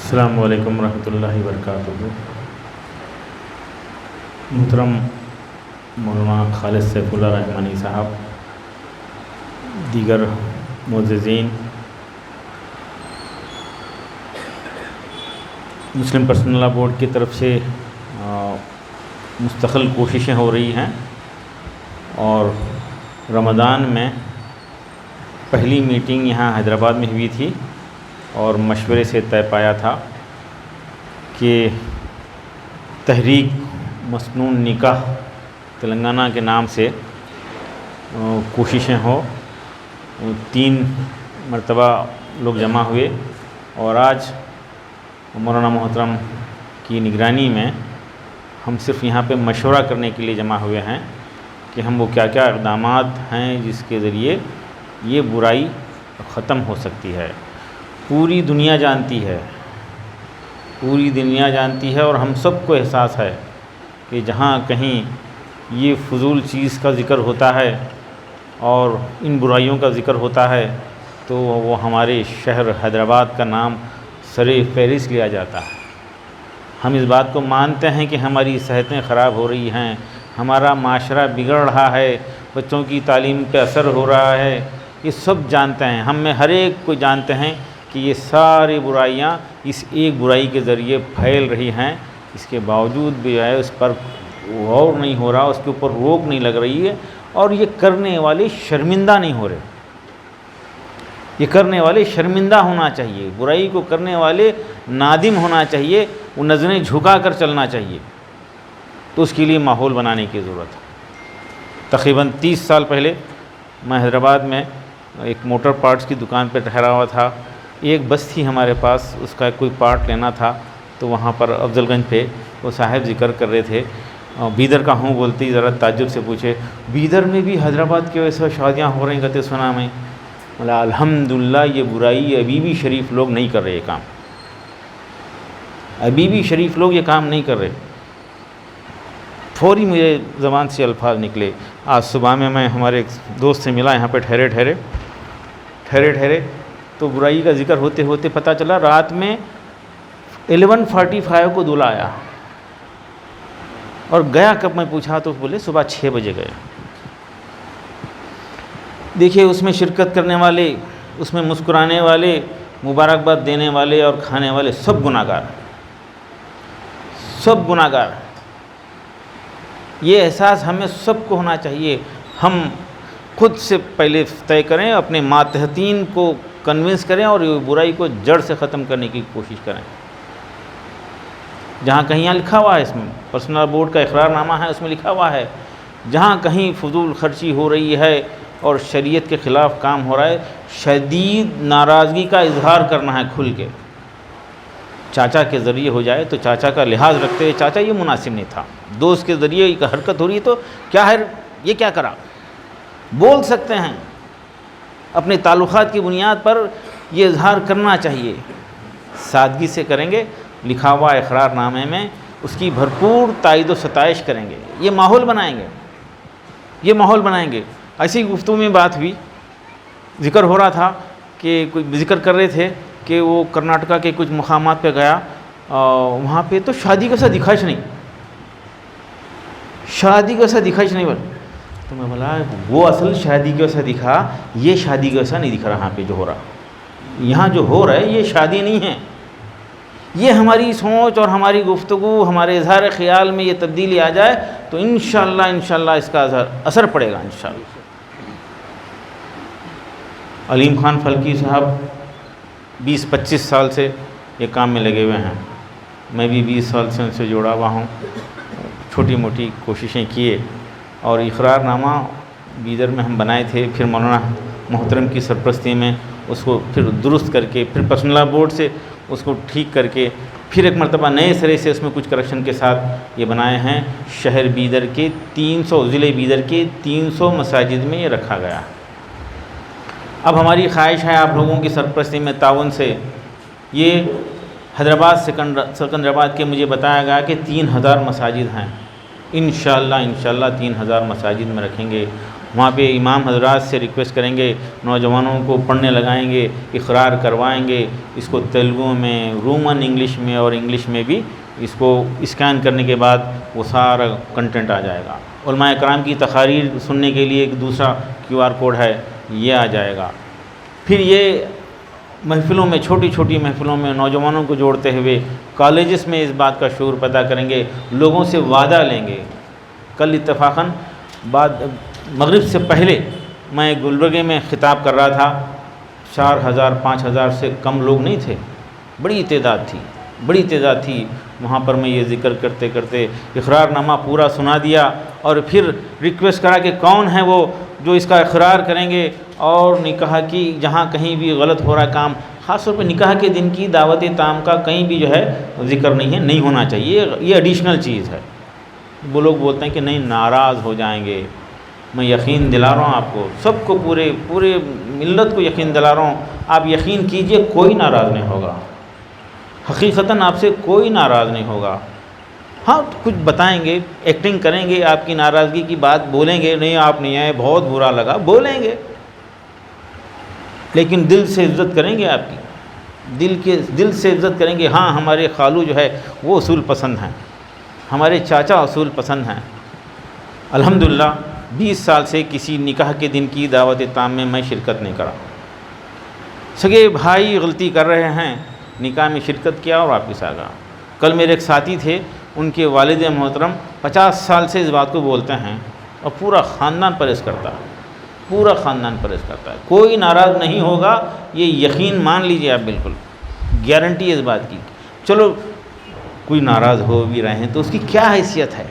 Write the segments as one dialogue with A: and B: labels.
A: السلام علیکم ورحمۃ اللہ وبرکاتہ۔ محترم مولانا خالد سیف اللہ رحمانی صاحب، دیگر معززین، مسلم پرسنل لا بورڈ کی طرف سے مستقل کوششیں ہو رہی ہیں اور رمضان میں پہلی میٹنگ یہاں حیدرآباد میں ہوئی تھی اور مشورے سے طے پایا تھا کہ تحریک مسنون نکاح تلنگانہ کے نام سے کوششیں ہوں۔ 3 مرتبہ لوگ جمع ہوئے اور آج مولانا محترم کی نگرانی میں ہم صرف یہاں پہ مشورہ کرنے کے لیے جمع ہوئے ہیں کہ ہم وہ کیا کیا اقدامات ہیں جس کے ذریعے یہ برائی ختم ہو سکتی ہے۔ پوری دنیا جانتی ہے اور ہم سب کو احساس ہے کہ جہاں کہیں یہ فضول چیز کا ذکر ہوتا ہے اور ان برائیوں کا ذکر ہوتا ہے تو وہ ہمارے شہر حیدرآباد کا نام سر فہرست لیا جاتا ہے۔ ہم اس بات کو مانتے ہیں کہ ہماری صحتیں خراب ہو رہی ہیں، ہمارا معاشرہ بگڑ رہا ہے، بچوں کی تعلیم پہ اثر ہو رہا ہے، یہ سب جانتے ہیں، ہم میں ہر ایک کو جانتے ہیں کہ یہ ساری برائیاں اس ایک برائی کے ذریعے پھیل رہی ہیں۔ اس کے باوجود بھی جو ہے اس پر غور نہیں ہو رہا، اس کے اوپر روک نہیں لگ رہی ہے اور یہ کرنے والے شرمندہ نہیں ہو رہے۔ یہ کرنے والے شرمندہ ہونا چاہیے، برائی کو کرنے والے نادم ہونا چاہیے، وہ نظریں جھکا کر چلنا چاہیے۔ تو اس کے لیے ماحول بنانے کی ضرورت ہے۔ تقریباً 30 سال پہلے میں حیدرآباد میں ایک موٹر پارٹس کی دکان پہ ٹھہرا ہوا تھا۔ ایک بس تھی ہمارے پاس، اس کا کوئی پارٹ لینا تھا تو وہاں پر افضل گنج پہ وہ صاحب ذکر کر رہے تھے، بیدر کا ہوں بولتے ہی ذرا تعجب سے پوچھے، بیدر میں بھی حیدرآباد کی وجہ سے شادیاں ہو رہی کہتے سنا میں؟ بولا الحمدللہ یہ برائی ابھی بھی شریف لوگ نہیں کر رہے یہ کام، ابھی بھی شریف لوگ یہ کام نہیں کر رہے۔ فوری مجھے زبان سے الفاظ نکلے۔ آج صبح میں ہمارے ایک دوست سے ملا، یہاں پہ ٹھہرے تو برائی کا ذکر ہوتے ہوتے پتہ چلا رات میں 11:45 کو دولہا آیا اور گیا کب میں پوچھا تو بولے صبح 6 بجے گئے۔ دیکھیے اس میں شرکت کرنے والے، اس میں مسکرانے والے، مبارکباد دینے والے اور کھانے والے سب گناہگار۔ یہ احساس ہمیں سب کو ہونا چاہیے۔ ہم خود سے پہلے طے کریں، اپنے ماتحتین کو کنونس کریں اور یہ برائی کو جڑ سے ختم کرنے کی کوشش کریں۔ جہاں کہیں یہاں لکھا ہوا ہے، اس میں پرسنل بورڈ کا اقرار نامہ ہے، اس میں لکھا ہوا ہے جہاں کہیں فضول خرچی ہو رہی ہے اور شریعت کے خلاف کام ہو رہا ہے، شدید ناراضگی کا اظہار کرنا ہے کھل کے۔ چاچا کے ذریعے ہو جائے تو چاچا کا لحاظ رکھتے ہوئے، چاچا یہ مناسب نہیں تھا، دوست کے ذریعے ایک حرکت ہو رہی ہے تو کیا ہے یہ کیا کرا، بول سکتے ہیں۔ اپنے تعلقات کی بنیاد پر یہ اظہار کرنا چاہیے، سادگی سے کریں گے، لکھا ہوا اقرار نامے میں اس کی بھرپور تائید و ستائش کریں گے، یہ ماحول بنائیں گے۔ ایسی گفتگو میں بات ہوئی، ذکر ہو رہا تھا کہ کوئی ذکر کر رہے تھے کہ وہ کرناٹکا کے کچھ مقامات پہ گیا، وہاں پہ تو شادی کا سا دکھائش نہیں تو میں بولا وہ اصل شادی کے ویسا دکھا، یہ شادی کے ویسا نہیں دکھ رہا۔ یہاں پہ جو ہو رہا، یہاں جو ہو رہا ہے یہ شادی نہیں ہے۔ یہ ہماری سوچ اور ہماری گفتگو، ہمارے اظہار خیال میں یہ تبدیلی آ جائے تو انشاءاللہ اس کا اثر پڑے گا انشاءاللہ۔ علیم خان فلکی صاحب 20-25 سال سے یہ کام میں لگے ہوئے ہیں، میں بھی 20 سال سے ان سے جڑا ہوا ہوں، چھوٹی موٹی کوششیں کیے اور اقرار نامہ بیدر میں ہم بنائے تھے، پھر مولانا محترم کی سرپرستی میں اس کو پھر درست کر کے، پھر پرسنل لا بورڈ سے اس کو ٹھیک کر کے، پھر ایک مرتبہ نئے سرے سے اس میں کچھ کریکشن کے ساتھ یہ بنائے ہیں۔ شہر بیدر کے 300 ضلع بیدر کے 300 مساجد میں یہ رکھا گیا۔ اب ہماری خواہش ہے آپ لوگوں کی سرپرستی میں تعاون سے، یہ حیدرآباد سکندرآباد کے مجھے بتایا گیا کہ 3000 مساجد ہیں، انشاءاللہ 3000 مساجد میں رکھیں گے وہاں پہ امام حضرات سے ریکویسٹ کریں گے، نوجوانوں کو پڑھنے لگائیں گے، اقرار کروائیں گے، اس کو تیلگو میں، رومن انگلش میں اور انگلش میں بھی اس کو اسکین کرنے کے بعد وہ سارا کنٹینٹ آ جائے گا۔ علماء کرام کی تقاریر سننے کے لیے ایک دوسرا QR کوڈ ہے، یہ آ جائے گا۔ پھر یہ محفلوں میں، چھوٹی چھوٹی محفلوں میں نوجوانوں کو جوڑتے ہوئے کالجز میں اس بات کا شعور پیدا کریں گے، لوگوں سے وعدہ لیں گے۔ کل اتفاقاً بعد مغرب سے پہلے میں گلبرگے میں خطاب کر رہا تھا، 4000 5000 سے کم لوگ نہیں تھے، بڑی تعداد تھی وہاں پر۔ میں یہ ذکر کرتے کرتے اقرار نامہ پورا سنا دیا اور پھر ریکویسٹ کرا کہ کون ہے وہ جو اس کا اقرار کریں گے، اور نکاح کی جہاں کہیں بھی غلط ہو رہا ہے کام، خاص طور پہ نکاح کے دن کی دعوت تام کا کہیں بھی جو ہے ذکر نہیں ہونا چاہیے، یہ ایڈیشنل چیز ہے۔ وہ لوگ بولتے ہیں کہ نہیں ناراض ہو جائیں گے، میں یقین دلا رہا ہوں آپ کو، سب کو، پورے ملت کو یقین دلا رہا ہوں، آپ یقین کیجئے کوئی ناراض نہیں ہوگا، حقیقتاً آپ سے کوئی ناراض نہیں ہوگا۔ ہاں کچھ بتائیں گے، ایکٹنگ کریں گے، آپ کی ناراضگی کی بات بولیں گے، نہیں آپ نہیں آئے بہت برا لگا، بولیں گے، لیکن دل سے عزت کریں گے، آپ کی دل سے عزت کریں گے۔ ہاں ہمارے خالو جو ہے وہ اصول پسند ہیں، ہمارے چاچا اصول پسند ہیں۔ الحمدللہ 20 سال سے کسی نکاح کے دن کی دعوت تام میں شرکت نہیں کرا۔ سگے بھائی غلطی کر رہے ہیں، نکاح میں شرکت کیا اور واپس آ گیا۔ کل میرے ایک ساتھی تھے، ان کے والد محترم 50 سال سے اس بات کو بولتے ہیں اور پورا خاندان پرہیز کرتا ہے، کوئی ناراض نہیں ہوگا، یہ یقین مان لیجئے آپ، بالکل گارنٹی ہے اس بات کی۔ چلو کوئی ناراض ہو بھی رہے ہیں تو اس کی کیا حیثیت ہے،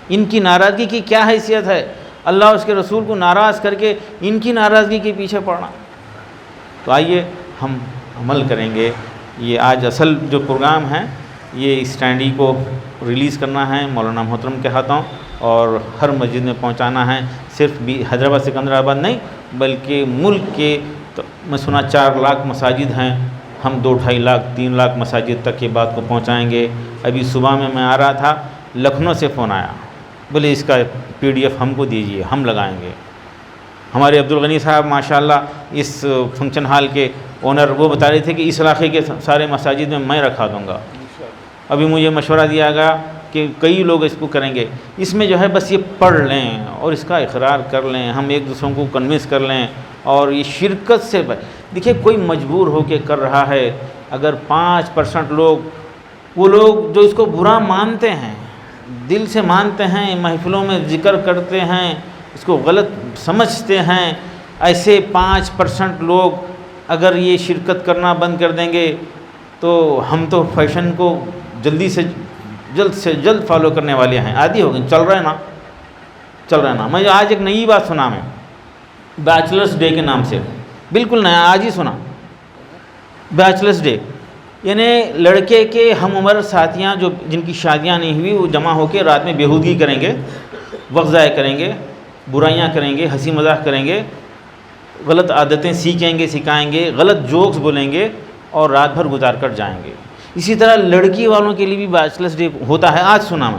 A: ان کی ناراضگی کی کیا حیثیت ہے؟ اللہ اس کے رسول کو ناراض کر کے ان کی ناراضگی کے پیچھے پڑنا۔ تو آئیے ہم عمل کریں گے۔ یہ آج اصل جو پروگرام ہے یہ اسٹینڈی کو ریلیز کرنا ہے مولانا محترم کے ہاتھوں، اور ہر مسجد میں پہنچانا ہے، صرف حیدرآباد سکندرآباد نہیں بلکہ ملک کے، میں سنا 4 لاکھ مساجد ہیں، ہم 2-2.5 لاکھ 3 لاکھ مساجد تک یہ بات کو پہنچائیں گے۔ ابھی صبح میں آ رہا تھا، لکھنؤ سے فون آیا، بولے اس کا PDF ہم کو دیجئے، ہم لگائیں گے۔ ہمارے عبدالغنی صاحب ماشاءاللہ اس فنکشن ہال کے اونر، وہ بتا رہے تھے کہ اس علاقے کے سارے مساجد میں رکھا دوں گا۔ ابھی مجھے مشورہ دیا گیا کہ کئی لوگ اس کو کریں گے، اس میں جو ہے بس یہ پڑھ لیں اور اس کا اقرار کر لیں، ہم ایک دوسروں کو کنونس کر لیں، اور یہ شرکت سے دیکھیے کوئی مجبور ہو کے کر رہا ہے۔ اگر 5% لوگ، وہ لوگ جو اس کو برا مانتے ہیں، دل سے مانتے ہیں، محفلوں میں ذکر کرتے ہیں، اس کو غلط سمجھتے ہیں، ایسے 5% لوگ اگر یہ شرکت کرنا بند کر دیں گے تو ہم تو فیشن کو جلد سے جلد فالو کرنے والے ہیں، عادی ہو گئے، چل رہا ہے نا۔ میں آج ایک نئی بات سنا، میں بیچلرس ڈے کے نام سے، بالکل نیا، آج ہی سنا، بیچلرس ڈے، یعنی لڑکے کے ہم عمر ساتھیاں جو جن کی شادیاں نہیں ہوئی، وہ جمع ہو کے رات میں بےہودگی کریں گے، وقت ضائع کریں گے، برائیاں کریں گے، ہنسی مذاق کریں گے، غلط عادتیں سکھائیں گے، غلط جوکس بولیں گے اور رات بھر گزار کر جائیں گے۔ اسی طرح لڑکی والوں کے لیے بھی بیچلرس ڈے ہوتا ہے، آج سنا میں،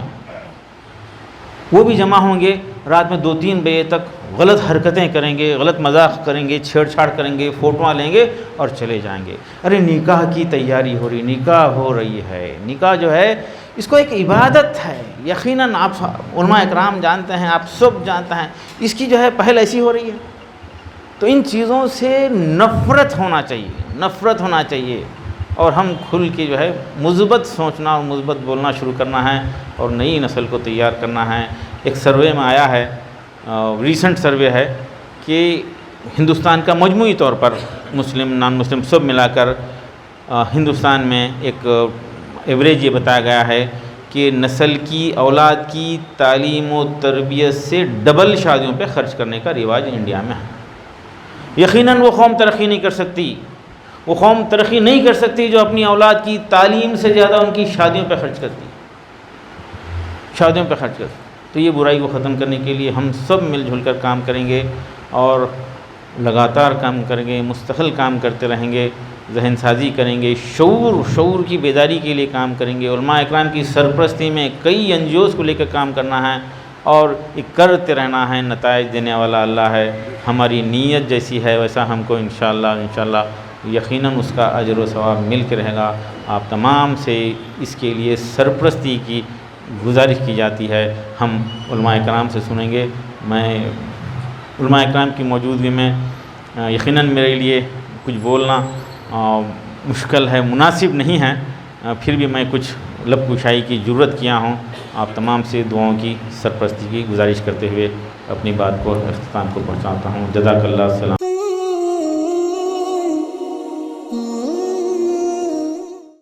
A: وہ بھی جمع ہوں گے رات میں 2-3 بجے تک، غلط حرکتیں کریں گے، غلط مذاق کریں گے، چھیڑ چھاڑ کریں گے، فوٹوਆਂ لیں گے اور چلے جائیں گے۔ ارے نکاح کی تیاری ہو رہی، نکاح ہو رہی ہے، نکاح جو ہے اس کو ایک عبادت ہے، یقیناً آپ علماء اکرام جانتے ہیں، آپ سب جانتے ہیں، اس کی جو ہے پہل ایسی ہو رہی ہے۔ تو ان چیزوں سے نفرت ہونا چاہیے، اور ہم کھل کے جو ہے مثبت سوچنا اور مثبت بولنا شروع کرنا ہے، اور نئی نسل کو تیار کرنا ہے۔ ایک سروے میں آیا ہے، ریسنٹ سروے ہے، کہ ہندوستان کا مجموعی طور پر مسلم نان مسلم سب ملا کر ہندوستان میں ایک ایوریج یہ بتایا گیا ہے کہ نسل کی، اولاد کی تعلیم و تربیت سے ڈبل شادیوں پہ خرچ کرنے کا رواج انڈیا میں ہے۔ یقیناً وہ قوم ترقی نہیں کر سکتی جو اپنی اولاد کی تعلیم سے زیادہ ان کی شادیوں پہ خرچ کرتی۔ تو یہ برائی کو ختم کرنے کے لیے ہم سب مل جل کر کام کریں گے، اور لگاتار کام کریں گے، مستقل کام کرتے رہیں گے، ذہن سازی کریں گے، شعور کی بیداری کے لیے کام کریں گے۔ علماء اکرام کی سرپرستی میں کئی NGOs کو لے کر کام کرنا ہے، اور یہ کرتے رہنا ہے، نتائج دینے والا اللہ ہے، ہماری نیت جیسی ہے ویسا ہم کو انشاءاللہ یقیناً اس کا اجر و ثواب مل کے رہے گا۔ آپ تمام سے اس کے لیے سرپرستی کی گزارش کی جاتی ہے۔ ہم علماء کرام سے سنیں گے۔ میں علماء کرام کی موجودگی میں یقیناً میرے لیے کچھ بولنا مشکل ہے، مناسب نہیں ہے، پھر بھی میں کچھ لب کشائی کی ضرورت کیا ہوں۔ آپ تمام سے دعاؤں کی سرپرستی کی گزارش کرتے ہوئے اپنی بات کو اختتام کو پہنچاتا ہوں۔ جزاک اللہ، السلام۔